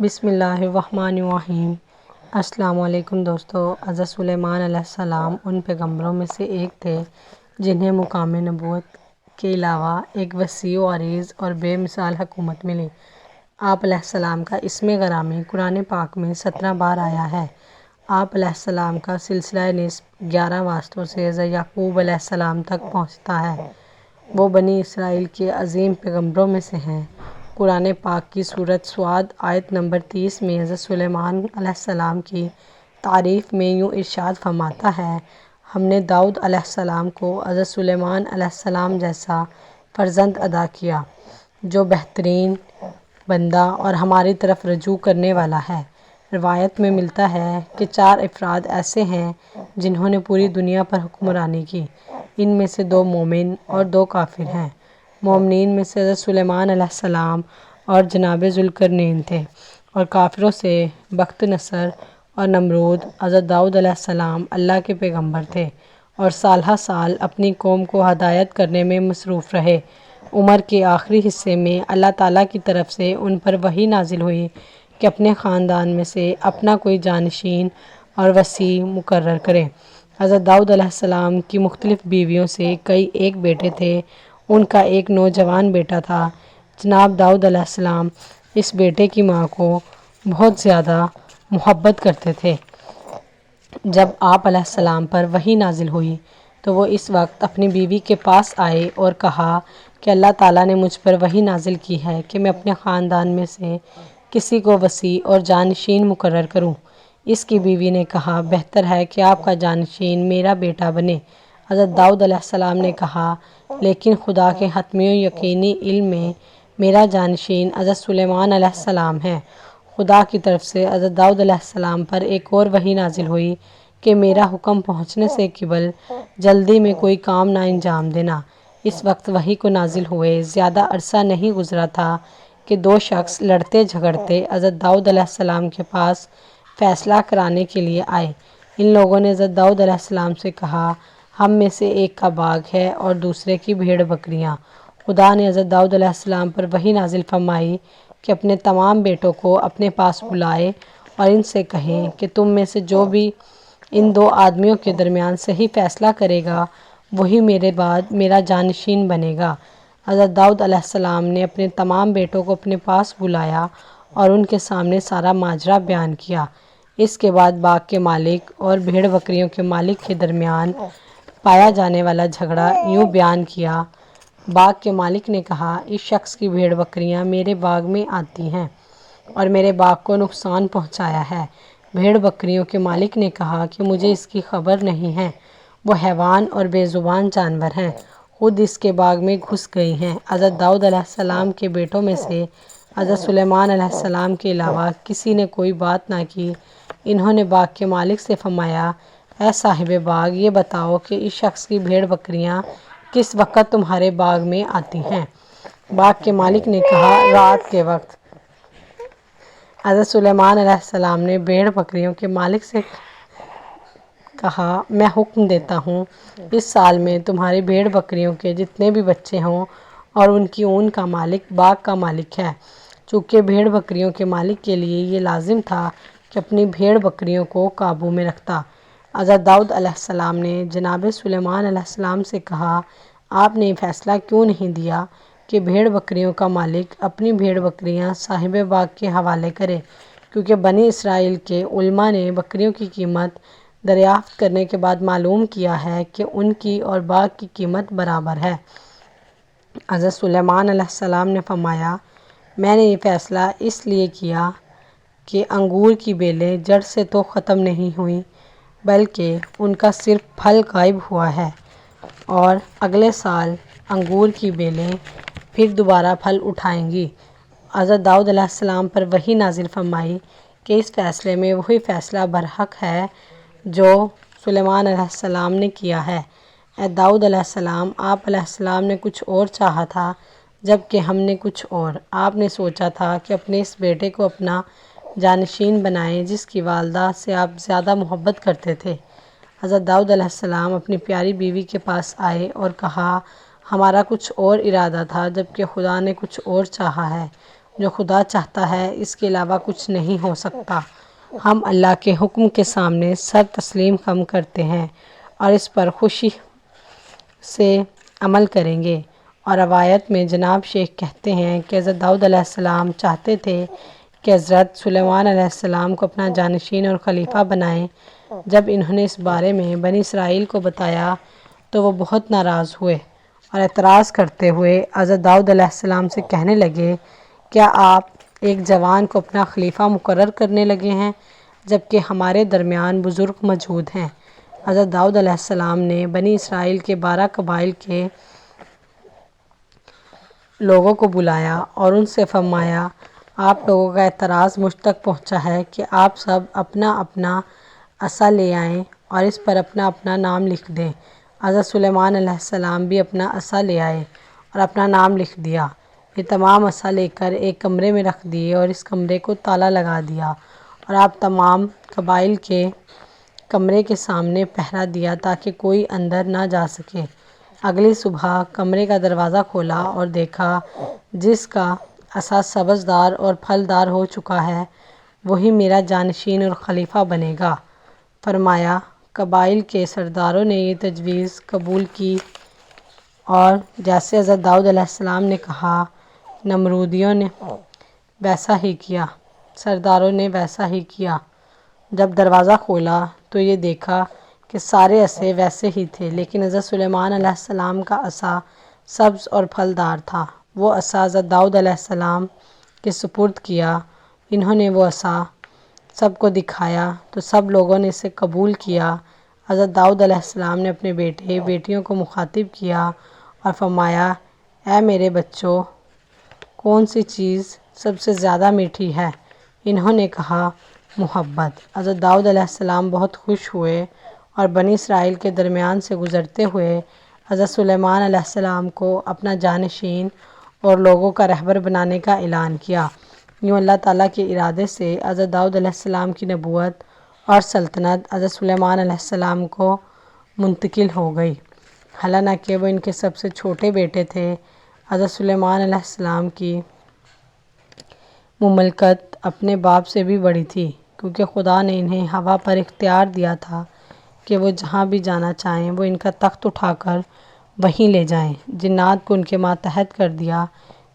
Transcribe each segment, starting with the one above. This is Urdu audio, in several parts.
بسم اللہ الرحمن الرحیم۔ السلام علیکم دوستو۔ حضرت سلیمان علیہ السلام ان پیغمبروں میں سے ایک تھے جنہیں مقام نبوت کے علاوہ ایک وسیع و عریض اور بے مثال حکومت ملی۔ آپ علیہ السلام کا اسم گرامی قرآن پاک میں 17 بار آیا ہے۔ آپ علیہ السلام کا سلسلہ نسب 11 واسطوں سے حضرت یعقوب علیہ السلام تک پہنچتا ہے۔ وہ بنی اسرائیل کے عظیم پیغمبروں میں سے ہیں۔ قرآن پاک کی سورۃ صاد آیت نمبر 30 میں حضرت سلیمان علیہ السلام کی تعریف میں یوں ارشاد فرماتا ہے: ہم نے داؤد علیہ السلام کو حضرت سلیمان علیہ السلام جیسا فرزند عطا کیا جو بہترین بندہ اور ہماری طرف رجوع کرنے والا ہے۔ روایت میں ملتا ہے کہ 4 افراد ایسے ہیں جنہوں نے پوری دنیا پر حکمرانی کی۔ ان میں سے 2 مومن اور 2 کافر ہیں۔ مومنین میں سے حضرت سلیمان علیہ السلام اور جناب ذوالقرنین تھے، اور کافروں سے بخت نصر اور نمرود۔ حضرت داؤد علیہ السلام اللہ کے پیغمبر تھے اور سالہ سال اپنی قوم کو ہدایت کرنے میں مصروف رہے۔ عمر کے آخری حصے میں اللہ تعالیٰ کی طرف سے ان پر وحی نازل ہوئی کہ اپنے خاندان میں سے اپنا کوئی جانشین اور وصی مقرر کریں۔ حضرت داؤد علیہ السلام کی مختلف بیویوں سے کئی ایک بیٹے تھے۔ ان کا ایک نوجوان بیٹا تھا۔ جناب داؤد علیہ السلام اس بیٹے کی ماں کو بہت زیادہ محبت کرتے تھے۔ جب آپ علیہ السلام پر وحی نازل ہوئی تو وہ اس وقت اپنی بیوی کے پاس آئے اور کہا کہ اللہ تعالیٰ نے مجھ پر وحی نازل کی ہے کہ میں اپنے خاندان میں سے کسی کو وصی اور جانشین مقرر کروں۔ اس کی بیوی نے کہا، بہتر ہے کہ آپ کا جانشین میرا بیٹا بنے۔ حضرت داؤد علیہ السلام نے کہا، لیکن خدا کے حتمی و یقینی علم میں میرا جانشین حضرت سلیمان علیہ السلام ہے۔ خدا کی طرف سے حضرت داؤد علیہ السلام پر ایک اور وحی نازل ہوئی کہ میرا حکم پہنچنے سے قبل جلدی میں کوئی کام نہ انجام دینا۔ اس وقت وحی کو نازل ہوئے زیادہ عرصہ نہیں گزرا تھا کہ 2 شخص لڑتے جھگڑتے حضرت داؤد علیہ السلام کے پاس فیصلہ کرانے کے لیے آئے۔ ان لوگوں نے حضرت داؤد علیہ السلام سے کہا، ہم میں سے ایک کا باغ ہے اور دوسرے کی بھیڑ بکریاں۔ خدا نے حضرت داؤد علیہ السلام پر وحی نازل فرمائی کہ اپنے تمام بیٹوں کو اپنے پاس بلائے اور ان سے کہیں کہ تم میں سے جو بھی ان 2 آدمیوں کے درمیان صحیح فیصلہ کرے گا وہی میرے بعد میرا جانشین بنے گا۔ حضرت داؤد علیہ السلام نے اپنے تمام بیٹوں کو اپنے پاس بلایا اور ان کے سامنے سارا ماجرا بیان کیا۔ اس کے بعد باغ کے مالک اور بھیڑ بکریوں کے مالک کے درمیان پایا جانے والا جھگڑا یوں بیان کیا۔ باغ کے مالک نے کہا، اس شخص کی بھیڑ بکریاں میرے باغ میں آتی ہیں اور میرے باغ کو نقصان پہنچایا ہے۔ بھیڑ بکریوں کے مالک نے کہا کہ مجھے اس کی خبر نہیں ہے، وہ حیوان اور بے زبان جانور ہیں، خود اس کے باغ میں گھس گئی ہیں۔ حضرت داؤد علیہ السلام کے بیٹوں میں سے حضرت سلیمان علیہ السلام کے علاوہ کسی نے کوئی بات نہ کی۔ انہوں نے باغ کے مالک سے فرمایا، اے صاحب باغ، یہ بتاؤ کہ اس شخص کی بھیڑ بکریاں کس وقت تمہارے باغ میں آتی ہیں؟ باغ کے مالک نے کہا، رات کے وقت۔ حضرت سلیمان علیہ السلام نے بھیڑ بکریوں کے مالک سے کہا، میں حکم دیتا ہوں اس سال میں تمہاری بھیڑ بکریوں کے جتنے بھی بچے ہوں اور ان کی اون کا مالک باغ کا مالک ہے۔ چونکہ بھیڑ بکریوں کے مالک کے لیے یہ لازم تھا کہ اپنی بھیڑ بکریوں کو قابو میں رکھتا۔ حضرت داؤد علیہ السلام نے جناب سلیمان علیہ السلام سے کہا، آپ نے یہ فیصلہ کیوں نہیں دیا کہ بھیڑ بکریوں کا مالک اپنی بھیڑ بکریاں صاحب باغ کے حوالے کرے؟ کیونکہ بنی اسرائیل کے علماء نے بکریوں کی قیمت دریافت کرنے کے بعد معلوم کیا ہے کہ ان کی اور باغ کی قیمت برابر ہے۔ حضرت سلیمان علیہ السلام نے فرمایا، میں نے یہ فیصلہ اس لیے کیا کہ انگور کی بیلیں جڑ سے تو ختم نہیں ہوئیں بلکہ ان کا صرف پھل غائب ہوا ہے، اور اگلے سال انگور کی بیلیں پھر دوبارہ پھل اٹھائیں گی۔ حضرت داؤد علیہ السلام پر وحی نازل فرمائی کہ اس فیصلے میں وہی فیصلہ برحق ہے جو سلیمان علیہ السلام نے کیا ہے۔ اے داؤد علیہ السلام، آپ علیہ السلام نے کچھ اور چاہا تھا جبکہ ہم نے کچھ اور۔ آپ نے سوچا تھا کہ اپنے اس بیٹے کو اپنا جانشین بنائیں جس کی والدہ سے آپ زیادہ محبت کرتے تھے۔ حضرت داؤد علیہ السلام اپنی پیاری بیوی کے پاس آئے اور کہا، ہمارا کچھ اور ارادہ تھا جبکہ خدا نے کچھ اور چاہا ہے۔ جو خدا چاہتا ہے اس کے علاوہ کچھ نہیں ہو سکتا۔ ہم اللہ کے حکم کے سامنے سر تسلیم خم کرتے ہیں اور اس پر خوشی سے عمل کریں گے۔ اور روایت میں جناب شیخ کہتے ہیں کہ حضرت داؤد علیہ السلام چاہتے تھے کہ حضرت سلیمان علیہ السلام کو اپنا جانشین اور خلیفہ بنائیں۔ جب انہوں نے اس بارے میں بنی اسرائیل کو بتایا تو وہ بہت ناراض ہوئے اور اعتراض کرتے ہوئے حضرت داؤد علیہ السلام سے کہنے لگے، کیا آپ ایک جوان کو اپنا خلیفہ مقرر کرنے لگے ہیں جبکہ ہمارے درمیان بزرگ موجود ہیں؟ حضرت داؤد علیہ السلام نے بنی اسرائیل کے 12 قبائل کے لوگوں کو بلایا اور ان سے فرمایا، آپ لوگوں کا اعتراض مجھ تک پہنچا ہے کہ آپ سب اپنا اپنا عصا لے آئیں اور اس پر اپنا اپنا نام لکھ دیں۔ حضرت سلیمان علیہ السلام بھی اپنا عصا لے آئے اور اپنا نام لکھ دیا۔ یہ تمام عصا لے کر ایک کمرے میں رکھ دیے اور اس کمرے کو تالا لگا دیا، اور آپ تمام قبائل کے کمرے کے سامنے پہرا دیا تاکہ کوئی اندر نہ جا سکے۔ اگلی صبح کمرے کا دروازہ کھولا اور دیکھا جس کا عصا سبزدار اور پھلدار ہو چکا ہے وہی میرا جانشین اور خلیفہ بنے گا۔ فرمایا، قبائل کے سرداروں نے یہ تجویز قبول کی اور جیسے حضرت داؤد علیہ السلام نے کہا، نمرودیوں نے ویسا ہی کیا، سرداروں نے ویسا ہی کیا۔ جب دروازہ کھولا تو یہ دیکھا کہ سارے عصے ویسے ہی تھے، لیکن حضرت سلیمان علیہ السلام کا عصا سبز اور پھلدار تھا۔ وہ عصا حضرت داؤد علیہ السلام کے سپرد کیا۔ انہوں نے وہ عصا سب کو دکھایا تو سب لوگوں نے اسے قبول کیا۔ حضرت داؤد علیہ السلام نے اپنے بیٹے بیٹیوں کو مخاطب کیا اور فرمایا، اے میرے بچوں، کون سی چیز سب سے زیادہ میٹھی ہے؟ انہوں نے کہا، محبت۔ حضرت داؤد علیہ السلام بہت خوش ہوئے اور بنی اسرائیل کے درمیان سے گزرتے ہوئے حضرت سلیمان علیہ السلام کو اپنا جانشین اور لوگوں کا رہبر بنانے کا اعلان کیا۔ یوں اللہ تعالیٰ کے ارادے سے حضرت داؤد علیہ السلام کی نبوت اور سلطنت حضرت سلیمان علیہ السلام کو منتقل ہو گئی۔ حالانکہ وہ ان کے سب سے چھوٹے بیٹے تھے، حضرت سلیمان علیہ السلام کی مملکت اپنے باپ سے بھی بڑی تھی، کیونکہ خدا نے انہیں ہوا پر اختیار دیا تھا کہ وہ جہاں بھی جانا چاہیں وہ ان کا تخت اٹھا کر وہیں لے جائیں۔ جنات کو ان کے ماتحت کر دیا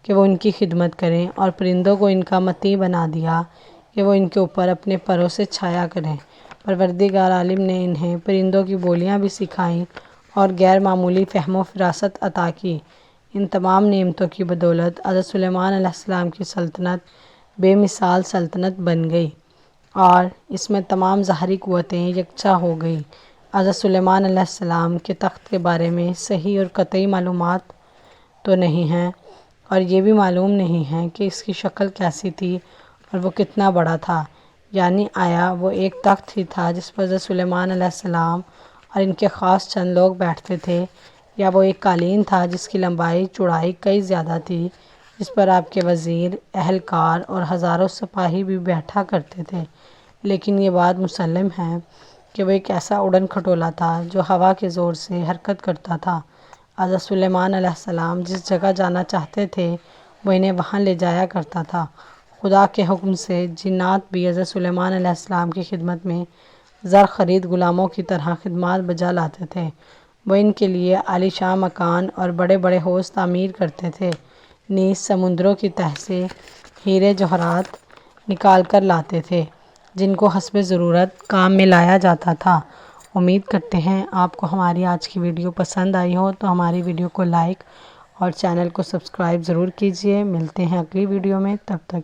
کہ وہ ان کی خدمت کریں، اور پرندوں کو ان کا مطیع بنا دیا کہ وہ ان کے اوپر اپنے پروں سے چھایا کریں۔ پروردگار عالم نے انہیں پرندوں کی بولیاں بھی سکھائیں اور غیر معمولی فہم و فراست عطا کی۔ ان تمام نعمتوں کی بدولت حضرت سلیمان علیہ السلام کی سلطنت بے مثال سلطنت بن گئی اور اس میں تمام ظاہری قوتیں یکجا ہو گئیں۔ حضرت سلیمان علیہ السلام کے تخت کے بارے میں صحیح اور قطعی معلومات تو نہیں ہیں، اور یہ بھی معلوم نہیں ہے کہ اس کی شکل کیسی تھی اور وہ کتنا بڑا تھا، یعنی آیا وہ ایک تخت ہی تھا جس پر حضرت سلیمان علیہ السلام اور ان کے خاص چند لوگ بیٹھتے تھے، یا وہ ایک قالین تھا جس کی لمبائی چوڑائی کئی زیادہ تھی، جس پر آپ کے وزیر، اہلکار اور ہزاروں سپاہی بھی بیٹھا کرتے تھے۔ لیکن یہ بات مسلم ہے کہ وہ ایک ایسا اڑن کھٹولا تھا جو ہوا کے زور سے حرکت کرتا تھا۔ حضرت سلیمان علیہ السلام جس جگہ جانا چاہتے تھے وہ انہیں وہاں لے جایا کرتا تھا۔ خدا کے حکم سے جنات بھی حضرت سلیمان علیہ السلام کی خدمت میں زر خرید غلاموں کی طرح خدمات بجا لاتے تھے۔ وہ ان کے لیے عالی شان مکان اور بڑے بڑے حوض تعمیر کرتے تھے، نیز سمندروں کی تہہ سے ہیرے جواہرات نکال کر لاتے تھے جن کو حسب ضرورت کام میں لایا جاتا تھا۔ امید کرتے ہیں آپ کو ہماری آج کی ویڈیو پسند آئی ہو، تو ہماری ویڈیو کو لائک اور چینل کو سبسکرائب ضرور کیجیے۔ ملتے ہیں اگلی ویڈیو میں، تب تک